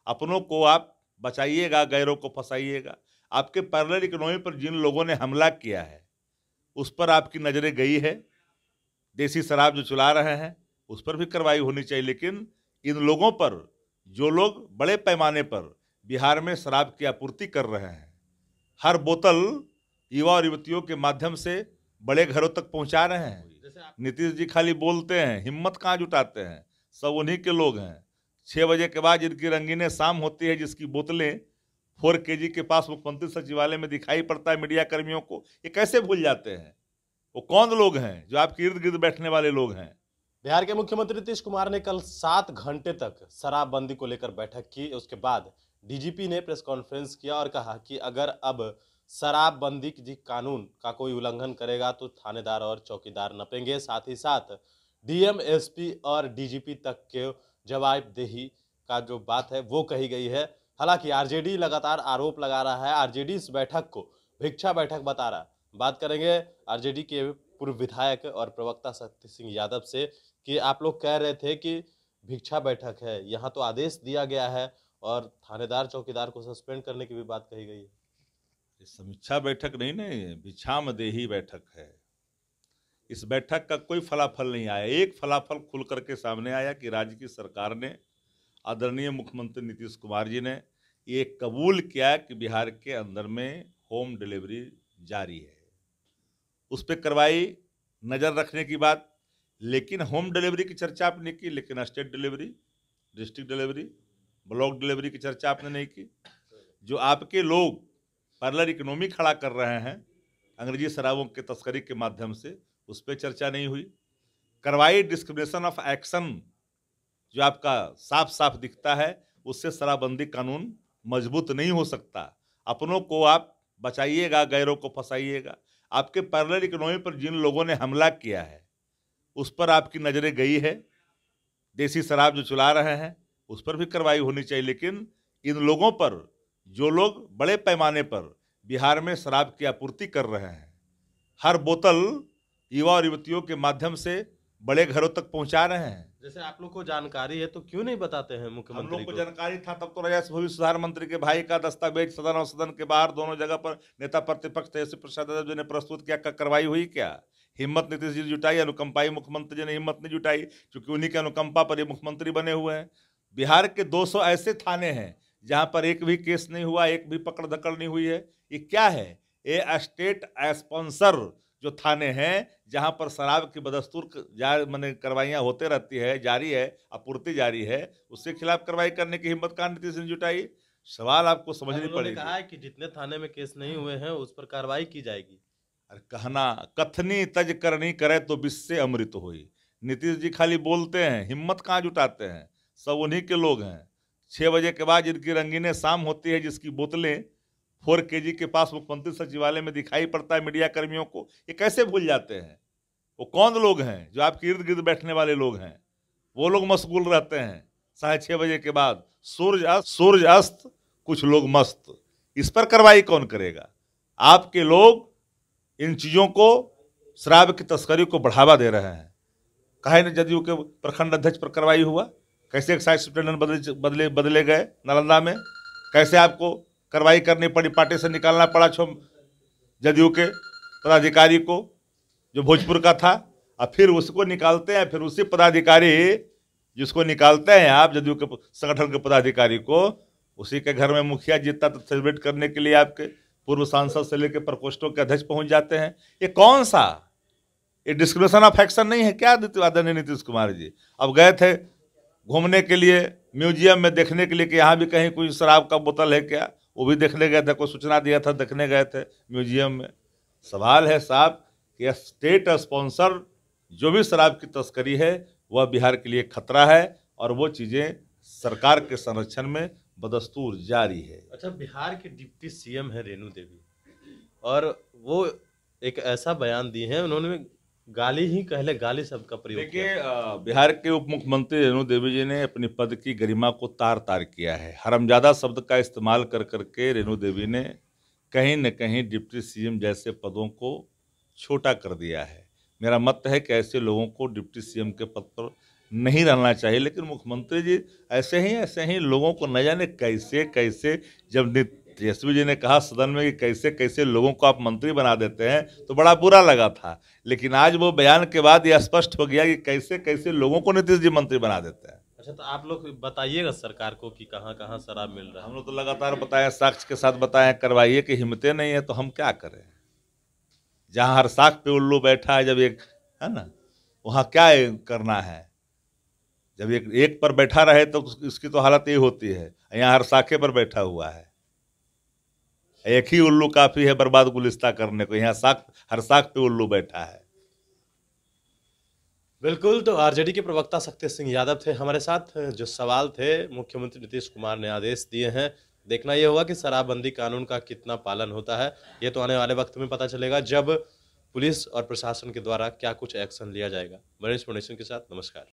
अपनों को आप बचाइएगा, गैरों को फंसाइएगा। आपके पैरेलल इकोनॉमी पर जिन लोगों ने हमला किया है उस पर आपकी नजरें गई है। देसी शराब जो चला रहे हैं उस पर भी कार्रवाई होनी चाहिए, लेकिन इन लोगों पर, जो लोग बड़े पैमाने पर बिहार में शराब की आपूर्ति कर रहे हैं, हर बोतल युवा और युवतियों के माध्यम से बड़े घरों तक पहुंचा रहे हैं। नीतीश जी खाली बोलते हैं, हिम्मत कहाँ जुटाते हैं? सब उन्हीं के लोग हैं। 6 बजे के बाद जिनकी रंगीने शाम होती है, जिसकी बोतलें 4 kg के पास मुख्यमंत्री सचिवालय में दिखाई पड़ता है मीडिया कर्मियों को, ये कैसे भूल जाते हैं? वो कौन लोग हैं जो आपके इर्द गिर्द बैठने वाले लोग हैं? बिहार के मुख्यमंत्री नीतीश कुमार ने कल 7 घंटे तक शराबबंदी को लेकर बैठक की। उसके बाद डीजीपी ने प्रेस कॉन्फ्रेंस किया और कहा कि अगर अब शराबबंदी की कानून का कोई उल्लंघन करेगा तो थानेदार और चौकीदार नपेंगे। साथ ही साथ डीएम, एसपी और डीजीपी तक के जवाबदेही का जो बात है वो कही गई है। हालांकि आरजेडी लगातार आरोप लगा रहा है, आरजेडी इस बैठक को भिक्षा बैठक बता रहा है। बात करेंगे आरजेडी के पूर्व विधायक और प्रवक्ता शक्ति सिंह यादव से कि आप लोग कह रहे थे कि भिक्षा बैठक है, यहाँ तो आदेश दिया गया है और थानेदार चौकीदार को सस्पेंड करने की भी बात कही गई है। ये समीक्षा बैठक नहीं, भिक्षामदेही बैठक है। इस बैठक का कोई फलाफल नहीं आया। एक फलाफल खुल करके सामने आया कि राज्य की सरकार ने, आदरणीय मुख्यमंत्री नीतीश कुमार जी ने ये कबूल किया कि बिहार के अंदर में होम डिलीवरी जारी है। उस पर कार्रवाई, नज़र रखने की बात, लेकिन होम डिलीवरी की चर्चा आपने की, लेकिन state delivery, district delivery, block delivery की चर्चा आपने नहीं की। जो आपके लोग पैरेलल इकोनॉमी खड़ा कर रहे हैं अंग्रेजी शराबों के तस्करी के माध्यम से, उस पर चर्चा नहीं हुई। कार्रवाई, डिस्क्रिमिनेशन ऑफ एक्शन जो आपका साफ साफ दिखता है, उससे शराबबंदी कानून मजबूत नहीं हो सकता। अपनों को आप बचाइएगा, गैरों को फंसाइएगा। आपके पैरेलल इकोनॉमी पर जिन लोगों ने हमला किया है उस पर आपकी नजरें गई है। देसी शराब जो चला रहे हैं उस पर भी कार्रवाई होनी चाहिए, लेकिन इन लोगों पर, जो लोग बड़े पैमाने पर बिहार में शराब की आपूर्ति कर रहे हैं, हर बोतल युवा और युवतियों के माध्यम से बड़े घरों तक पहुंचा रहे हैं। जैसे आप लोग को जानकारी है तो क्यों नहीं बताते हैं मुख्यमंत्री हम लोग को को? जानकारी था, तब तो राजस्व भविष्य सुधार मंत्री के भाई का दस्तावेज सदन और सदन के बाहर दोनों जगह पर नेता प्रतिपक्ष तेजस्वी प्रसाद यादव जी ने प्रस्तुत किया। कार्रवाई हुई क्या? हिम्मत नीतीश जी ने जुटाई, अनुकंपाई मुख्यमंत्री जी ने हिम्मत नहीं जुटाई, क्योंकि उन्हीं के अनुकंपा पर ये मुख्यमंत्री बने हुए हैं। बिहार के 200 ऐसे थाने हैं जहां पर एक भी केस नहीं हुआ, एक भी पकड़ धकड़ नहीं हुई है। ये क्या है? ये स्टेट स्पॉन्सर जो थाने हैं, जहां पर शराब की बदस्तूर मैंने कार्रवाइयां होते रहती है, जारी है, आपूर्ति जारी है, उसके खिलाफ कार्रवाई करने की हिम्मत कहाँ नीतीश ने जुटाई? सवाल आपको समझनी उन्होंने पड़ेगी। कहा है कि जितने थाने में केस नहीं हुए हैं उस पर कार्रवाई की जाएगी। अरे कहना, कथनी तज करनी करे तो बिस्से अमृत होई। नीतीश जी खाली बोलते हैं, हिम्मत कहाँ जुटाते हैं? सब उन्हीं के लोग हैं। 6 बजे के बाद जिनकी रंगीने शाम होती है, जिसकी बोतलें 4 kg के पास मुख्यमंत्री सचिवालय में दिखाई पड़ता है मीडिया कर्मियों को, ये कैसे भूल जाते हैं? वो कौन लोग हैं जो आपके इर्द गिर्द बैठने वाले लोग हैं? वो लोग मशगूल रहते हैं 6:30 बजे के बाद, सूरज अस्त, कुछ लोग मस्त। इस पर कार्रवाई कौन करेगा? आपके लोग इन चीजों को, शराब की तस्करी को बढ़ावा दे रहे हैं। काहे न जदयू के प्रखंड अध्यक्ष पर कार्रवाई हुआ? कैसे एक्साइज सुप्रिंटेंडेंट बदले गए नालंदा में? कैसे आपको कार्रवाई करनी पड़ी, पार्टी से निकालना पड़ा जदयू के पदाधिकारी को जो भोजपुर का था, और फिर उसको निकालते हैं, फिर उसी पदाधिकारी जिसको निकालते हैं आप जदयू के संगठन के पदाधिकारी को, उसी के घर में मुखिया जीता तो सेलिब्रेट करने के लिए आपके पूर्व सांसद से लेकर प्रकोष्ठों के अध्यक्ष पहुंच जाते हैं। ये कौन सा, ये डिस्क्रिमिनेशन ऑफ एक्शन नहीं है क्या आदरणीय नीतीश कुमार जी? अब गए थे घूमने के लिए म्यूजियम में, देखने के लिए कि यहाँ भी कहीं कोई शराब का बोतल है क्या, वो भी देखने गए थे, कोई सूचना दिया था, देखने गए थे म्यूजियम में। सवाल है साहब कि स्टेट स्पॉन्सर जो भी शराब की तस्करी है वह बिहार के लिए खतरा है, और वो चीज़ें सरकार के संरक्षण में बदस्तूर जारी है। अच्छा, बिहार के डिप्टी सीएम है रेणु देवी, और वो एक ऐसा बयान दिए हैं, उन्होंने गाली ही कहले गाली शब्द का प्रयोग किया। देखिए, बिहार के उप मुख्यमंत्री रेणु देवी जी ने अपनी पद की गरिमा को तार तार किया है। हरमजादा शब्द का इस्तेमाल कर करके रेणु देवी ने कहीं न कहीं डिप्टी सीएम जैसे पदों को छोटा कर दिया है। मेरा मत है कि ऐसे लोगों को डिप्टी सीएम के पद पर नहीं रहना चाहिए। लेकिन मुख्यमंत्री जी ऐसे ही लोगों को न जाने कैसे कैसे, जब तेजस्वी जी ने कहा सदन में कि कैसे कैसे लोगों को आप मंत्री बना देते हैं, तो बड़ा बुरा लगा था। लेकिन आज वो बयान के बाद यह स्पष्ट हो गया कि कैसे कैसे लोगों को नीतीश जी मंत्री बना देते हैं। अच्छा, तो आप लोग बताइएगा सरकार को कि कहाँ कहाँ शराब मिल रहा है। हम लोग तो लगातार बताएं, साक्ष्य के साथ बताएं, करवाइए कि हिम्मतें नहीं है तो हम क्या करें। जहां हर साख पे उल्लू बैठा है, जब एक है ना, वहां क्या करना है। जब एक पर बैठा रहे तो इसकी तो हालत ये होती है। यहाँ हर साखे पर बैठा हुआ है, एक ही उल्लू काफी है बर्बाद गुलिस्ता करने को। यहाँ हर साख पे उल्लू बैठा है। बिल्कुल, तो आरजेडी के प्रवक्ता शक्ति सिंह यादव थे हमारे साथ। जो सवाल थे, मुख्यमंत्री नीतीश कुमार ने आदेश दिए हैं, देखना यह होगा कि शराबबंदी कानून का कितना पालन होता है। ये तो आने वाले वक्त में पता चलेगा, जब पुलिस और प्रशासन के द्वारा क्या कुछ एक्शन लिया जाएगा। मनीष के साथ, नमस्कार।